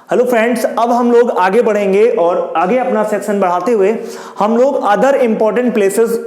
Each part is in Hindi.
हेलो फ्रेंड्स, अब हम लोग आगे बढ़ेंगे और आगे अपना सेक्शन बढ़ाते हुए हम लोग अदर इंपॉर्टेंट प्लेसेस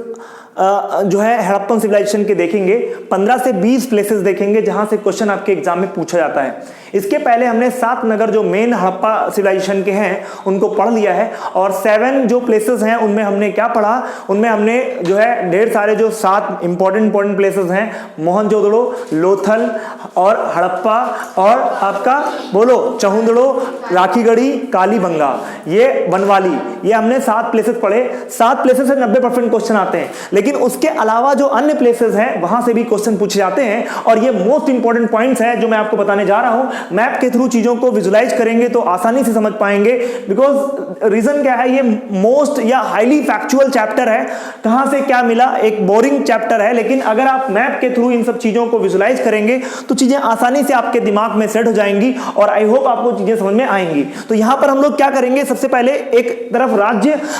जो है हड़प्पन सिविलाइजेशन के देखेंगे। 15 से 20 प्लेसेस देखेंगे जहां से क्वेश्चन आपके एग्जाम में पूछा जाता है। इसके पहले हमने 7 नगर जो मेन हड़प्पा सिविलाइजेशन के हैं उनको पढ़ लिया है और 7 जो प्लेसेस हैं उनमें हमने क्या पढ़ा, उनमें हमने जो है ढेर सारे जो 7 इंपॉर्टेंट प्लेसेस हैं, मोहनजोदड़ो, लोथल और हड़प्पा और आपका बोलो चहुंदड़ो, राखीगढ़ी, कालीबंगा, ये बनवाली, ये हमने 7 प्लेसेस पढ़े। 7 प्लेसेस से 90% क्वेश्चन आते हैं, लेकिन उसके अलावा जो अन्य प्लेसेस हैं वहां से भी क्वेश्चन पूछे जाते हैं और ये मोस्ट इंपॉर्टेंट पॉइंट्स हैं जो मैं आपको बताने जा रहा हूं। मैप के थ्रू चीजों को विजुलाइज करेंगे तो आसानी से समझ पाएंगे, बिकॉज रीजन क्या है, ये मोस्ट या हाईली फैक्चुअल चैप्टर है। कहां से क्या मिला, एक बोरिंग चैप्टर है, लेकिन अगर आप मैप के थ्रू इन सब चीजों को विजुलाइज करेंगे तो चीजें आसानी से आपके दिमाग में सेट हो जाएंगी और आई होप आपको चीजें समझ में आएंगी। तो यहां पर हम लोग क्या करेंगे, सबसे पहले एक तरफ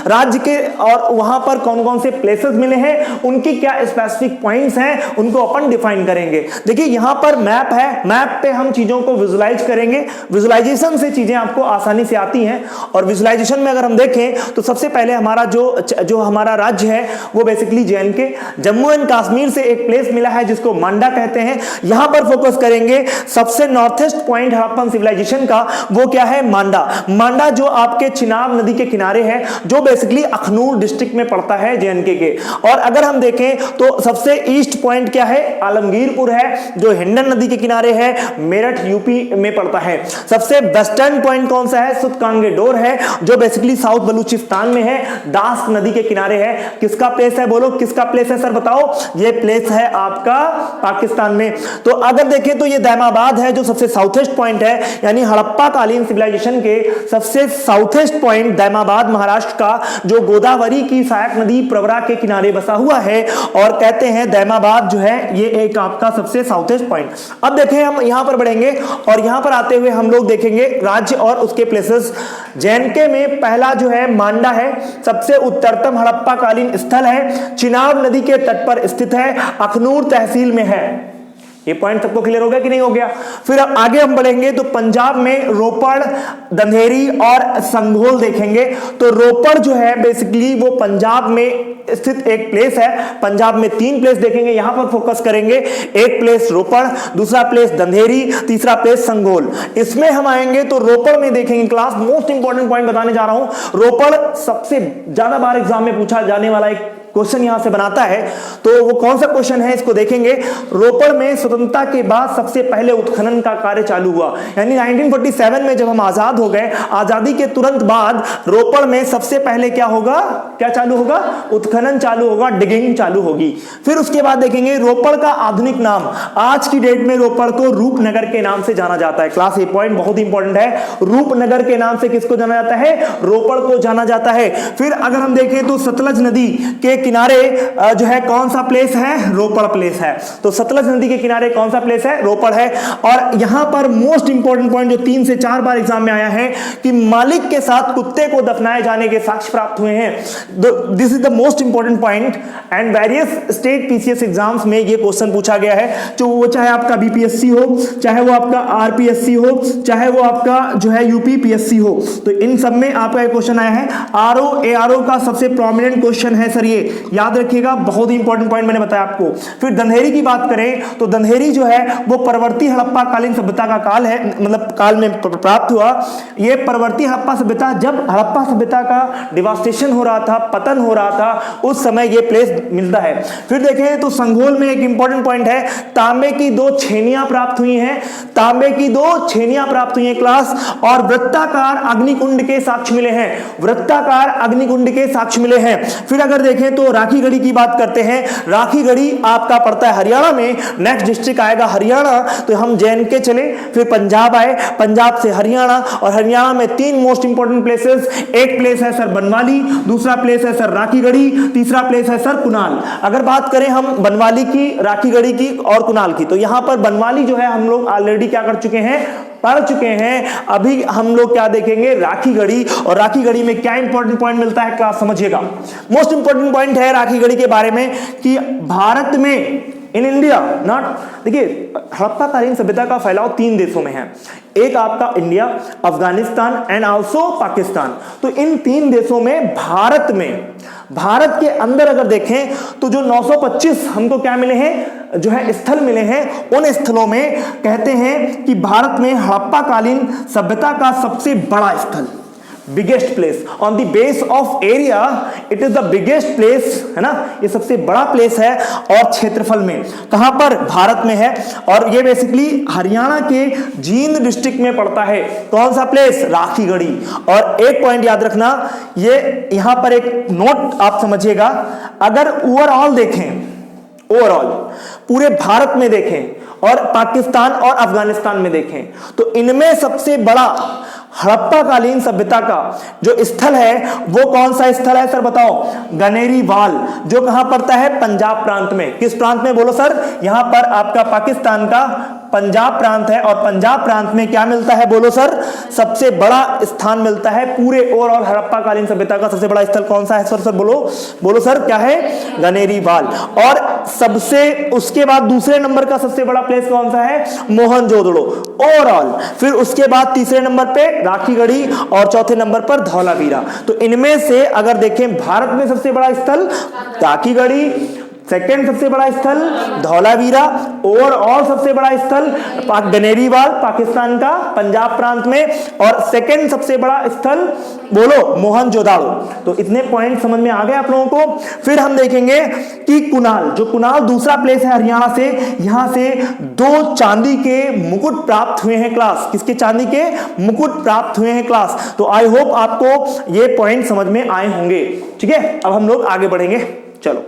राज्य के और वहां पर कौन कौन से प्लेसेस मिले हैं, उनकी क्या स्पेसिफिक पॉइंट्स हैं, उनको अपन डिफाइन करेंगे। देखिए यहां पर मैप है, मैप पे हम चीजों को विजुलाइज करेंगे। विजुलाइजेशन से चीजें आपको आसानी से आती हैं और विजुलाइजेशन में अगर हम देखें तो सबसे पहले हमारा जो हमारा राज्य है वो basically JNK, Jammu and Kashmir से एक प्लेस मिला है जिसको मांडा कहते हैं। यहां पर फोकस करेंगे, सबसे नॉर्थेस्ट पॉइंट हड़प्पन सिविलाइजेशन का वो क्या है, मांडा जो आपके चिनाब नदी के किनारे है, जो बेसिकली अखनूर डिस्ट्रिक्ट में पड़ता है JNK के। और अगर हम देखें तो सबसे ईस्ट पॉइंट क्या है, आलमगीरपुर है जो हिंडन नदी के किनारे है, मेरठ यूपी में पड़ता है। सबसे वेस्टर्न पॉइंट कौन सा है, सुतकांगेडोर है जो बेसिकली साउथ बलूचिस्तान में है, दास्क नदी के किनारे है। किसका प्लेस है, बोलो किसका प्लेस है सर, बताओ। ये प्लेस है आपका पाकिस्तान में। तो अगर देखें तो ये दैमाबाद है जो सबसे साउथेस्ट पॉइंट है, यानी हड़प्पा कालीन सिविलाइजेशन के सबसे साउथेस्ट पॉइंट दैमाबाद महाराष्ट्र का, जो गोदावरी की सहायक नदी प्रवरा के किनारे बसा हुआ है और कहते हैं दैमाबाद जो है ये एक आपका सबसे साउथेस्ट पॉइंट। अब देखें हम यहां पर बढ़ेंगे और यहां पर आते हुए हम लोग देखेंगे राज्य और उसके प्लेसेस। JNK में पहला जो है मांडा है, सबसे उत्तरतम हड़प्पा कालीन स्थल है, चिनाब नदी के तट पर स्थित है, अखनूर तहसील में है। ये पॉइंट सबको क्लियर हो गया कि नहीं हो गया। फिर अब आगे हम बढ़ेंगे तो पंजाब में रोपड़, दंधेरी और संघोल देखेंगे। तो रोपड़ जो है बेसिकली वो पंजाब में स्थित एक प्लेस है। पंजाब में 3 प्लेस देखेंगे, यहां पर फोकस करेंगे। एक प्लेस रोपड़, दूसरा प्लेस दंधेरी, तीसरा प्लेस संघोल। इसमें हम आएंगे तो रोपड़ में देखेंगे, क्लास मोस्ट इंपॉर्टेंट पॉइंट बताने जा रहा हूं। रोपड़ सबसे ज्यादा बार एग्जाम में पूछा जाने वाला एक क्वेश्चन यहां से बनाता है, तो वो कौन सा क्वेश्चन है इसको देखेंगे। रोपड़ में स्वतंत्रता के बाद सबसे पहले उत्खनन का कार्य चालू हुआ, यानी 1947 में जब हम आजाद हो गए, आजादी के तुरंत बाद रोपड़ में सबसे पहले क्या होगा, क्या चालू होगा, उत्खनन चालू होगा, डिगिंग चालू होगी। फिर उसके बाद देखेंगे रोपड़ का आधुनिक नाम, आज की डेट में रोपड़ को रूपनगर के नाम से जाना जाता है। क्लास ये पॉइंट बहुत इंपॉर्टेंट है, रूपनगर के नाम से किसको जाना जाता है, रोपड़ को जाना जाता है। फिर अगर हम देखें तो सतलज नदी के किनारे जो है कौन सा प्लेस है, रोपड़ प्लेस है। तो सतलज नदी के किनारे कौन सा प्लेस है, रोपड़ है। और यहां पर मोस्ट इंपॉर्टेंट पॉइंट जो 3 से 4 बार एग्जाम में आया है कि मालिक के साथ कुत्ते को दफनाए जाने के साक्ष्य प्राप्त हुए हैं। This is the most important point and various state PCS exams में ये क्वेश्चन पूछा गया है, जो वो चाहे आपका BPSC हो, चाहे वो आपका RPSC हो, चाहे वो आपका जो है UPPSC हो, तो इन सब में आपका क्वेश्चन आया है। ARO का सबसे प्रोमिनेंट क्वेश्चन है सर, ये याद रखिएगा, बहुत ही इंपॉर्टेंट पॉइंट मैंने बताया आपको। फिर दंधेरी की बात करें तो दंधेरी जो है वो परवर्ती हड़प्पा कालीन सभ्यता का काल है, मतलब काल में प्राप्त हुआ। ये परवर्ती हड़प्पा सभ्यता, जब हड़प्पा सभ्यता का डिवास्टेशन हो रहा था, पतन हो रहा था, उस समय ये प्लेस मिलता है। फिर देखें तो संघोल में एक इंपॉर्टेंट पॉइंट है, तांबे की 2 छेनियां प्राप्त हुई हैं, तांबे की 2 छेनियां प्राप्त हुई हैं क्लास, और वृत्ताकार अग्निकुंड के साक्ष्य मिले हैं, वृत्ताकार अग्निकुंड के साक्ष्य मिले हैं। फिर अगर देखें तो राखीगढ़ी की बात करते हैं, राखीगढ़ी आपका पड़ता है हरियाणा में, नेक्स्ट डिस्ट्रिक्ट आएगा हरियाणा। तो हम JNK चले, फिर पंजाब आए, पंजाब से हरियाणा, और हरियाणा में 3 मोस्ट इंपॉर्टेंट प्लेसेस। एक प्लेस है सर बनवाली, दूसरा प्लेस है सर राखीगढ़ी, तीसरा प्लेस है सर कुनाल। अगर बात करें हम बनवाली की, राखीगढ़ी की और कुनाल की, तो यहां पर बनवाली जो है हम लोग ऑलरेडी क्या कर चुके हैं, पढ़ चुके हैं। अभी हम लोग क्या देखेंगे, राखीगढ़ी, और राखीगढ़ी में क्या इंपॉर्टेंट पॉइंट मिलता है क्लास समझिएगा। मोस्ट इंपॉर्टेंट पॉइंट है राखीगढ़ी के बारे में कि भारत में इन इंडिया नॉट। देखिए हड़प्पाकालीन सभ्यता का फैलाव 3 देशों में है, एक आपका India, Afghanistan and also Pakistan. तो इन 3 देशों में भारत के अंदर अगर देखें तो जो 925 हमको क्या मिले हैं, जो है स्थल मिले हैं, उन स्थलों में कहते हैं कि भारत में हड़प्पाकालीन सभ्यता का सबसे बड़ा स्थल, biggest place on the base of area, it is the biggest place, है ना, ये सबसे बड़ा प्लेस है। और क्षेत्रफल में कहां पर, भारत में है, और ये बेसिकली हरियाणा के जींद डिस्ट्रिक्ट में पड़ता है। कौन सा प्लेस, राखीगढ़ी। और एक पॉइंट याद रखना, ये यहां पर एक नोट आप समझिएगा, अगर ओवरऑल देखें, ओवरऑल पूरे भारत में देखें और पाकिस्तान और अफगानिस्तान में देखें, तो इनमें सबसे बड़ा हड़प्पाकालीन सभ्यता का जो स्थल है वो कौन सा स्थल है सर बताओ, गनेरीवाल, जो कहां पड़ता है, पंजाब प्रांत में। किस प्रांत में बोलो सर, यहां पर आपका पाकिस्तान का पंजाब प्रांत है, और पंजाब प्रांत में क्या मिलता है बोलो सर, सबसे बड़ा स्थान मिलता है पूरे ओवरऑल हड़प्पाकालीन सभ्यता का। सबसे बड़ा स्थल कौन सा है सर, बोलो सर क्या है, गनेरीवाल। और सबसे उसके बाद दूसरे नंबर का सबसे बड़ा प्लेस कौन सा है, मोहनजोदड़ो ओवरऑल। फिर उसके बाद तीसरे नंबर पे राखीगढ़ी और चौथे नंबर पर धौलावीरा। तो इनमें से अगर देखें भारत में सबसे बड़ा स्थल राखीगढ़ी, सेकेंड सबसे बड़ा स्थल धौलावीरा, ओवरऑल सबसे बड़ा स्थल गनेरीवाल पाकिस्तान का पंजाब प्रांत में, और सेकेंड सबसे बड़ा स्थल बोलो मोहनजोदाड़ो। तो इतने पॉइंट समझ में आ गए आप लोगों को। फिर हम देखेंगे कि कुणाल, जो कुणाल दूसरा प्लेस है हरियाणा से, यहां से 2 चांदी के मुकुट प्राप्त हुए हैं क्लास। किसके चांदी के मुकुट प्राप्त हुए हैं क्लास। तो आई होप आपको ये पॉइंट समझ में आए होंगे। ठीक है, अब हम लोग आगे बढ़ेंगे, चलो।